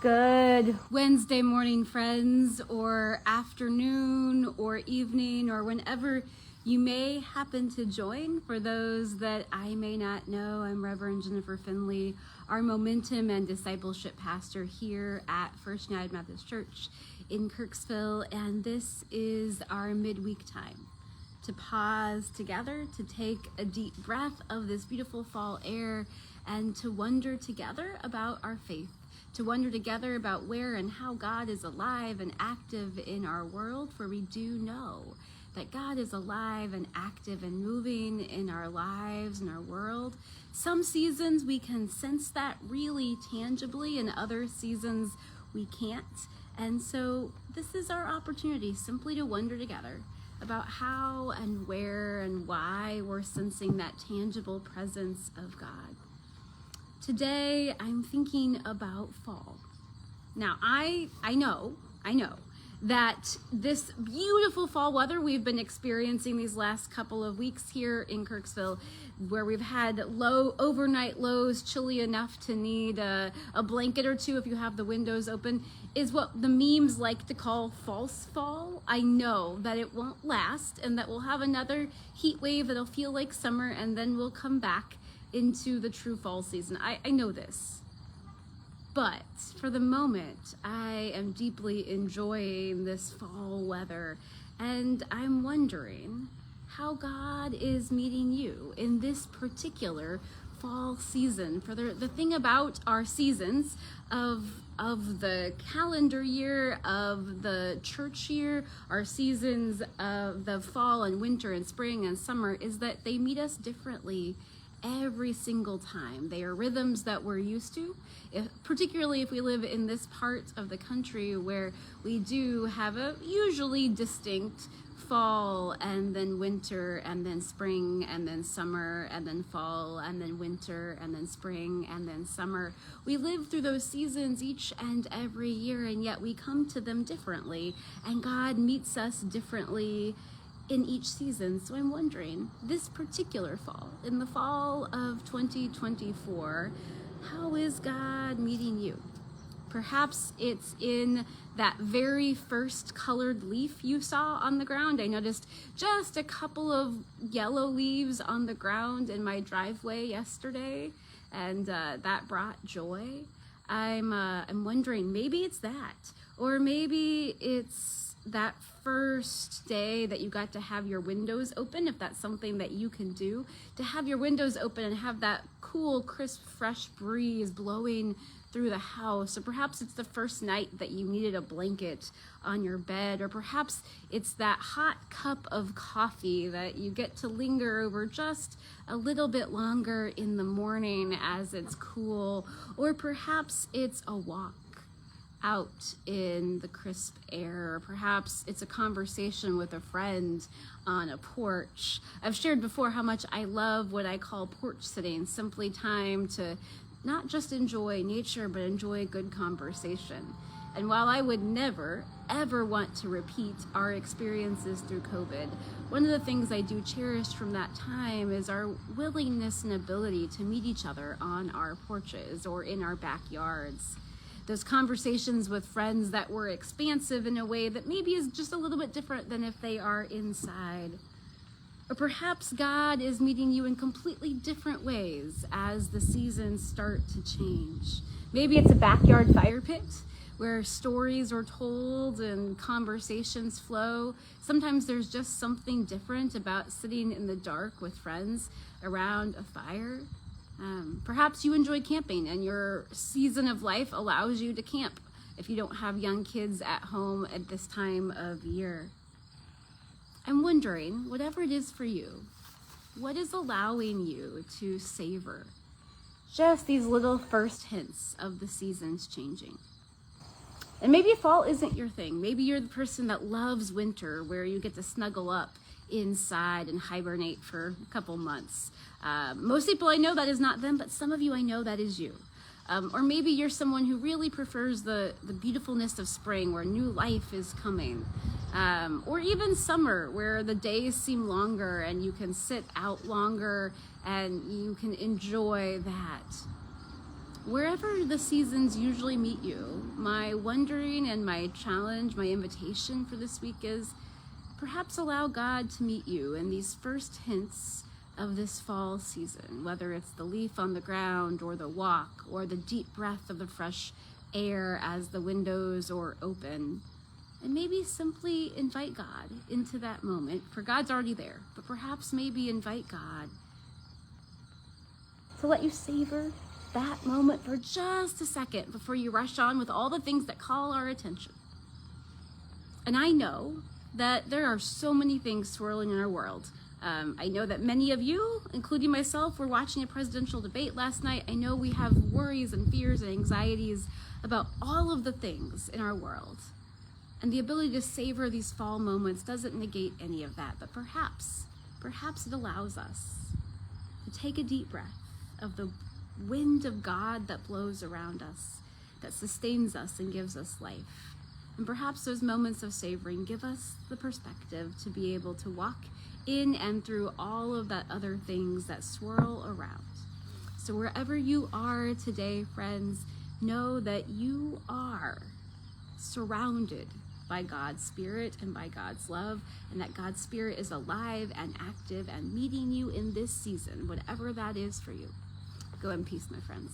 Good Wednesday morning, friends, or afternoon, or evening, or whenever you may happen to join. For those that I may not know, I'm Reverend Jennifer Finley, our Momentum and Discipleship Pastor here at First United Methodist Church in Kirksville, and this is our midweek time to pause together, to take a deep breath of this beautiful fall air, and to wonder together about our faith. To wonder together about where and how God is alive and active in our world, for we do know that God is alive and active and moving in our lives and our world. Some seasons we can sense that really tangibly, and other seasons we can't. And so this is our opportunity simply to wonder together about how and where and why we're sensing that tangible presence of God. Today, I'm thinking about fall. Now, I know that this beautiful fall weather we've been experiencing these last couple of weeks here in Kirksville, where we've had low overnight lows, chilly enough to need a blanket or two if you have the windows open, is what the memes like to call false fall. I know that it won't last, and that we'll have another heat wave that'll feel like summer, and then we'll come back into the true fall season. I know this, but for the moment, I am deeply enjoying this fall weather, and I'm wondering how God is meeting you in this particular fall season. For the thing about our seasons of the calendar year, of the church year, our seasons of the fall and winter and spring and summer, is that they meet us differently every single time. They are rhythms that we're used to, particularly if we live in this part of the country where we do have a usually distinct fall and then winter and then spring and then summer and then fall and then winter and then spring and then summer. We live through those seasons each and every year, and yet we come to them differently, and God meets us differently in each season. So I'm wondering, this particular fall, in the fall of 2024, how is God meeting you? Perhaps it's in that very first colored leaf you saw on the ground. I noticed just a couple of yellow leaves on the ground in my driveway yesterday, and that brought joy. I'm wondering, maybe it's that, or maybe it's that first day that you got to have your windows open, if that's something that you can do, to have your windows open and have that cool, crisp, fresh breeze blowing through the house. Or perhaps it's the first night that you needed a blanket on your bed, or perhaps it's that hot cup of coffee that you get to linger over just a little bit longer in the morning as it's cool, or perhaps it's a walk out in the crisp air. Perhaps it's a conversation with a friend on a porch. I've shared before how much I love what I call porch sitting, simply time to not just enjoy nature, but enjoy good conversation. And while I would never, ever want to repeat our experiences through COVID, one of the things I do cherish from that time is our willingness and ability to meet each other on our porches or in our backyards. Those conversations with friends that were expansive in a way that maybe is just a little bit different than if they are inside. Or perhaps God is meeting you in completely different ways as the seasons start to change. Maybe it's a backyard fire pit where stories are told and conversations flow. Sometimes there's just something different about sitting in the dark with friends around a fire. Perhaps you enjoy camping and your season of life allows you to camp if you don't have young kids at home at this time of year. I'm wondering, whatever it is for you, what is allowing you to savor just these little first hints of the seasons changing? And maybe fall isn't your thing. Maybe you're the person that loves winter, where you get to snuggle up inside and hibernate for a couple months. Most people I know that is not them, but some of you I know that is you. Or maybe you're someone who really prefers the beautifulness of spring, where new life is coming. Or even summer, where the days seem longer and you can sit out longer and you can enjoy that. Wherever the seasons usually meet you, my wondering and my challenge, my invitation for this week is perhaps allow God to meet you in these first hints of this fall season, whether it's the leaf on the ground or the walk or the deep breath of the fresh air as the windows are open. And maybe simply invite God into that moment, for God's already there, but perhaps maybe invite God to let you savor that moment for just a second before you rush on with all the things that call our attention. And I know that there are so many things swirling in our world. I know that many of you, including myself, were watching a presidential debate last night. I know we have worries and fears and anxieties about all of the things in our world. And the ability to savor these fall moments doesn't negate any of that, but perhaps it allows us to take a deep breath of the wind of God that blows around us, that sustains us and gives us life. And perhaps those moments of savoring give us the perspective to be able to walk in and through all of that other things that swirl around. So wherever you are today, friends, know that you are surrounded by God's Spirit and by God's love, and that God's Spirit is alive and active and meeting you in this season, whatever that is for you. Go in peace, my friends.